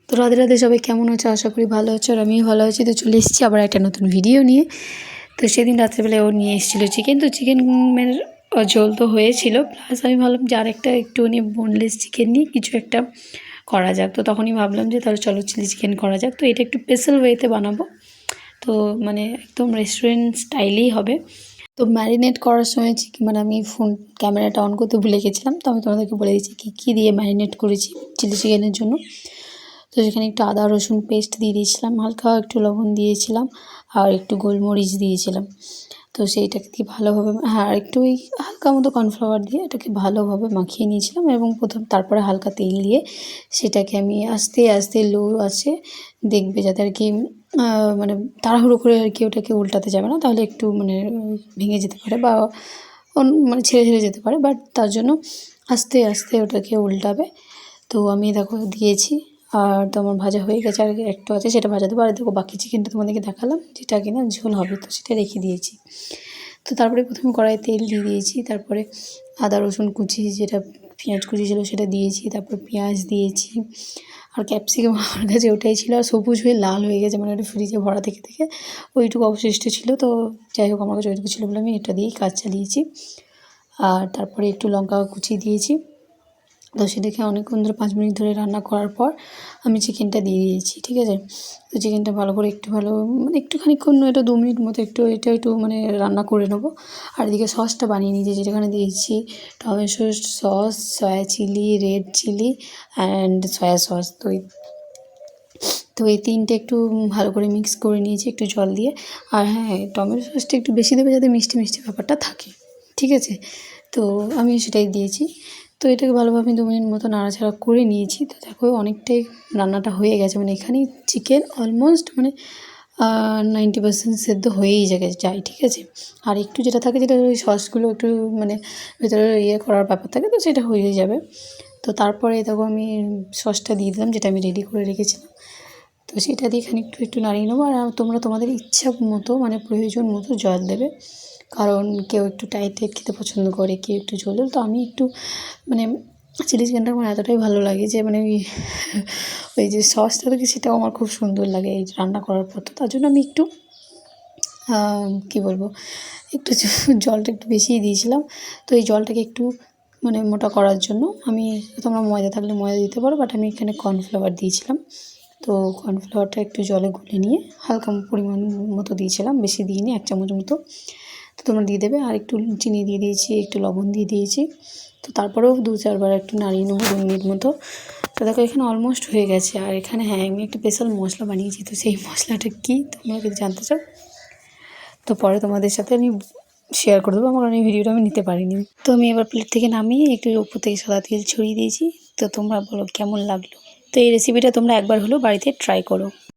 তো রাধে রাধে, সবাই কেমন আছো? আশা করি ভালো আছো, আর আমিও ভালো আছি। তো চলে এসেছি আবার একটা নতুন ভিডিও নিয়ে। তো সেদিন রাত্রেবেলায় ও নিয়ে এসেছিলো চিকেন, তো চিকেনের ঝোল তো হয়েছিল, প্লাস আমি ভাবলাম যে আরেকটা একটুখানি বোনলেস চিকেন নিয়ে কিছু একটা করা যাক। তো তখনই ভাবলাম যে তাহলে চলো চিলি চিকেন করা যাক। তো এটা একটু স্পেশাল ওয়েতে বানাবো, তো মানে একদম রেস্টুরেন্ট স্টাইলেই হবে। তো ম্যারিনেট করার সময় মানে আমি ক্যামেরাটা অন করতে ভুলে গেছিলাম, তো আমি তোমাদেরকে বলে দিচ্ছি কী দিয়ে ম্যারিনেট করেছি চিলি চিকেনের জন্য। তো সেখানে একটু আদা রসুন পেস্ট দিয়ে দিয়েছিলাম, হালকা একটু লবণ দিয়েছিলাম, আর একটু গোলমরিচ দিয়েছিলাম। তো সেইটাকে দিয়ে ভালোভাবে, আর একটু ওই হালকা মতো কর্নফ্লাওয়ার দিয়ে এটাকে ভালোভাবে মাখিয়ে নিয়েছিলাম, এবং তারপরে হালকা তেল দিয়ে সেটাকে আমি আস্তে আস্তে লো আছে দেখবে, যাতে আর কি মানে তাড়াহুড়ো করে আর কি ওটাকে উল্টাতে যাবে না, তাহলে একটু মানে ভেঙে যেতে পারে বা মানে ছেড়ে ছেড়ে যেতে পারে, বাট তার জন্য আস্তে আস্তে ওটাকে উল্টাবে। তো আমি দেখো দিয়েছি, আর তো আমার ভাজা হয়ে গেছে, আর একটু আছে সেটা ভাজা দেবো। আর দেখো বাকি চিকেনটা তোমাদেরকে দেখালাম, যেটা কিনা ঝোল হবে, তো সেটা রেখে দিয়েছি। তো তারপরে প্রথমে কড়াইয়ে তেল দিয়ে দিয়েছি, তারপরে আদা রসুন কুচি, যেটা পেঁয়াজ কুচি ছিল সেটা দিয়েছি, তারপর পেঁয়াজ দিয়েছি, আর ক্যাপসিকাম আমার কাছে ওটাই ছিল, আর সবুজ হয়ে লাল হয়ে গেছে, মানে ওটা ফ্রিজে ভরা থেকে থেকে ওইটুকু অবশিষ্ট ছিল। তো যাই হোক, আমার কাছে ওইটুকু ছিল বলে আমি এটা দিয়েই কাজ চালিয়েছি। আর তারপরে একটু লঙ্কা কুচি দিয়েছি। তো সেটাকে অনেকক্ষণ ধরে 5 মিনিট ধরে রান্না করার পর আমি চিকেনটা দিয়ে দিয়েছি, ঠিক আছে। তো চিকেনটা ভালো করে একটু মানে একটু খানিকক্ষণ, এটা 2 মিনিট মতো একটু মানে রান্না করে নেবো। আর এদিকে সসটা বানিয়ে নিয়েছি, যেটাখানে দিয়েছি tomato sauce, soya chilli, red chilli and soya sauce. তো এই তিনটে একটু ভালো করে মিক্স করে নিয়েছি একটু জল দিয়ে। আর হ্যাঁ, টমেটো সসটা একটু বেশি দেবে, যাতে মিষ্টি মিষ্টি ব্যাপারটা থাকে, ঠিক আছে। তো আমি সেটাই দিয়েছি। তো এটাকে ভালোভাবে 2 মিনিট মতো নাড়াচাড়া করে নিয়েছি। তো দেখো অনেকটাই রান্নাটা হয়ে গেছে, মানে এখানেই চিকেন অলমোস্ট মানে 90% সেদ্ধ হয়েই যায়, ঠিক আছে। আর একটু যেটা থাকে, যেটা ওই সসগুলো একটু মানে ভেতরে করার ব্যাপার থাকে, তো সেটা হয়ে যাবে। তো তারপরে দেখো আমি সসটা দিয়ে দিলাম, যেটা আমি রেডি করে রেখেছিলাম। তো সেটা দিয়ে খানিকটু একটু নাড়িয়ে নেবো। আর তোমরা তোমাদের ইচ্ছা মতো মানে প্রয়োজন মতো জল দেবে, কারণ কেউ একটু টাইট খেতে পছন্দ করে, কেউ একটু ঝোল। তো আমি একটু মানে চিলি চিকেনটা আমার এতটাই ভালো লাগে যে মানে ওই যে সসটা থাকে সেটাও আমার খুব সুন্দর লাগে এই রান্না করার পর। তো তার জন্য আমি একটু কী বলবো, একটু জলটা একটু বেশিই দিয়েছিলাম। তো এই জলটাকে একটু মানে মোটা করার জন্য আমি, তোমরা ময়দা থাকলে ময়দা দিতে পারো, বাট আমি এখানে কর্নফ্লাওয়ার দিয়েছিলাম। তো কর্নফ্লাওয়ারটা একটু জলে গুলে নিয়ে হালকা পরিমাণ মতো দিয়েছিলাম, বেশি দিইনি, 1 চামচ মতো। তো তোমরা দিয়ে দেবে। আর একটু চিনি দিয়ে দিয়েছি, একটু লবণ দিয়ে দিয়েছি। তো তারপরেও 2-4 বার একটু নাড়িয়ে নেবো 2 মিনিট মতো। তো দেখো এখানে অলমোস্ট হয়ে গেছে। আর এখানে হ্যাঁ, আমি একটা স্পেশাল মশলা বানিয়েছি, তো সেই মশলাটা কী তোমরা যদি জানতে চাও তো পরে তোমাদের সাথে আমি শেয়ার করে দেবো, আমার এই ভিডিওটা আমি নিতে পারিনি। তো আমি এবার প্লেট থেকে নামিয়ে একটু উপর থেকে সাদা তেল ছড়িয়ে দিয়েছি। তো তোমরা বলো কেমন লাগলো। তো এই রেসিপিটা তোমরা একবার হলেও বাড়িতে ট্রাই করো।